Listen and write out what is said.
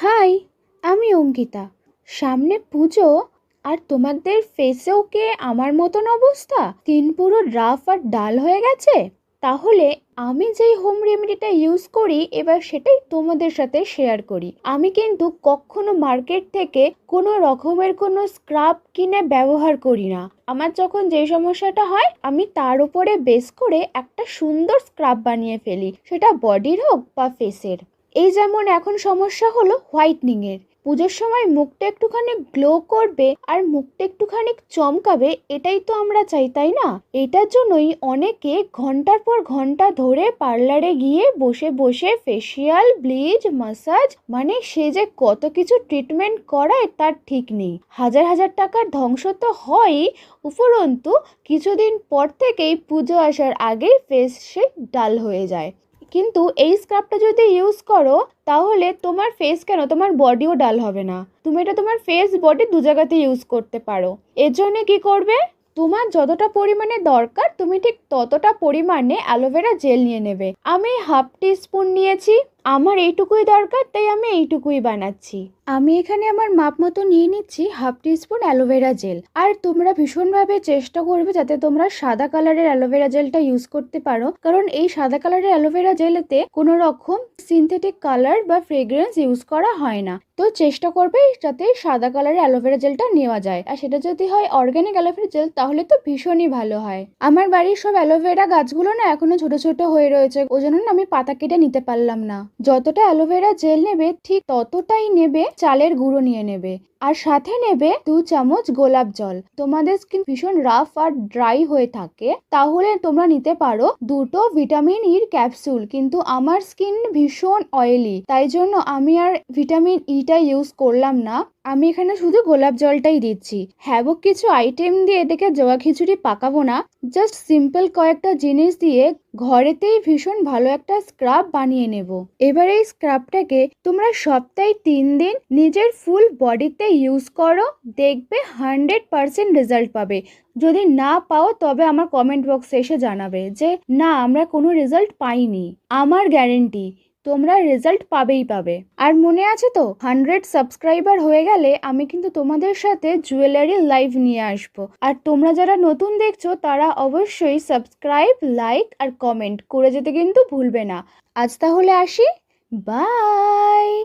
High, আমি অঙ্কিতা। সামনে পুজো, আর তোমাদের ফেসেও কে আমার মতন অবস্থা? স্কিন পুরো রাফ আর ডাল হয়ে গেছে। তাহলে আমি যেই হোম রেমেডিটা ইউজ করি এবার সেটাই তোমাদের সাথে শেয়ার করি। আমি কিন্তু কখনো মার্কেট থেকে কোনো রকমের কোনো স্ক্রাব কিনে ব্যবহার করি না। আমার যখন যে সমস্যাটা হয় আমি তার উপরে বেস করে একটা সুন্দর স্ক্রাব বানিয়ে ফেলি, সেটা বডির হোক বা ফেসের। এই যেমন এখন সমস্যা হলো হোয়াইটনিং এর। পুজোর সময় মুখটা একটুখানি গ্লো করবে আর মুখটা একটুখানি চমকাবে, এটাই তো আমরা চাই, তাই না? এটার জন্যই অনেকে ঘন্টার পর ঘন্টা ধরে পার্লারে গিয়ে বসে বসে ফেসিয়াল, ব্লিচ, মাসাজ, মানে সে যে কত কিছু ট্রিটমেন্ট করায় তার ঠিক নেই। হাজার হাজার টাকার ধ্বংস তো হয়ই, উপরন্তু কিছুদিন পর থেকেই পুজো আসার আগেই ফেস সে ডাল হয়ে যায়। কিন্তু এই স্ক্রাবটা যদি ইউজ করো তাহলে তোমার ফেস কেন, তোমার বডিও ডাল হবে না। তুমি এটা তোমার ফেস বডি দু জায়গাতে ইউজ করতে পারো। এর জন্য কি করবে, তোমার যতটা পরিমাণে দরকার তুমি ঠিক ততটা পরিমাণে অ্যালোভেরা জেল নিয়ে নেবে। আমি হাফ টি স্পুন নিয়েছি, আমার এইটুকুই দরকার তাই আমি এইটুকুই বানাচ্ছি। আমি এখানে আমার মাপ মতো নিয়ে নিচ্ছি হাফ টি স্পুন অ্যালোভেরা জেল। আর তোমরা ভীষণভাবে চেষ্টা করবে যাতে তোমরা সাদা কালারের অ্যালোভেরা জেলটা ইউজ করতে পারো, কারণ এই সাদা কালারের অ্যালোভেরা জেলেতে কোনো রকম সিনথেটিক কালার বা ফ্রেগ্রেন্স ইউজ করা হয় না। তো চেষ্টা করবে যাতে সাদা কালারের অ্যালোভেরা জেলটা নেওয়া যায়, আর সেটা যদি হয় অর্গানিক অ্যালোভেরা জেল তাহলে তো ভীষণই ভালো হয়। আমার বাড়ির সব অ্যালোভেরা গাছগুলো না এখনো ছোট ছোট হয়ে রয়েছে, ওই জন্য না আমি পাতা কেটে নিতে পারলাম না। যতটা অ্যালোভেরা জেল নেবে ঠিক ততটাই নেবে চালের গুঁড়ো নিয়ে নেবে, আর সাথে নেবে 2 চামচ গোলাপ জল। তোমাদের স্কিন ভীষণ রাফ আর ড্রাই হয়ে থাকে তাহলে তোমরা নিতে পারো 2টো ভিটামিন ইর ক্যাপসুল, কিন্তু আমার স্কিন ভীষণ অয়েলি তাই জন্য আমি আর ভিটামিন ইটা ইউজ করলাম না। আমি এখানে শুধু গোলাপ জলটাই দিচ্ছি। হ্যাবক কিছু আইটেম দিয়ে এটাকে জোয়া খিচুড়ি পাকাবো না, জাস্ট সিম্পল কয়েকটা জিনিস দিয়ে ঘরেতেই ভীষণ ভালো একটা স্ক্রাব বানিয়ে নেব। এবার এই স্ক্রাবটাকে তোমরা সপ্তাহে 3 দিন নিজের ফুল বডিতে ইউজ করো, দেখবে 100% রেজাল্ট পাবে। যদি না পাও তবে আমার কমেন্ট বক্সে এসে জানাবে যে না আমরা কোনো রেজাল্ট পাইনি। আমার গ্যারেন্টি তোমরা রেজাল্ট পাবেই পাবে। আর মনে আছে তো, 100 সাবস্ক্রাইবার হয়ে গেলে আমি কিন্তু তোমাদের সাথে জুয়েলারি লাইভ নিয়ে আসবো। আর তোমরা যারা নতুন দেখছো তারা অবশ্যই সাবস্ক্রাইব, লাইক আর কমেন্ট করে যেতে কিন্তু ভুলবে না। আজ তাহলে আসি, বাই।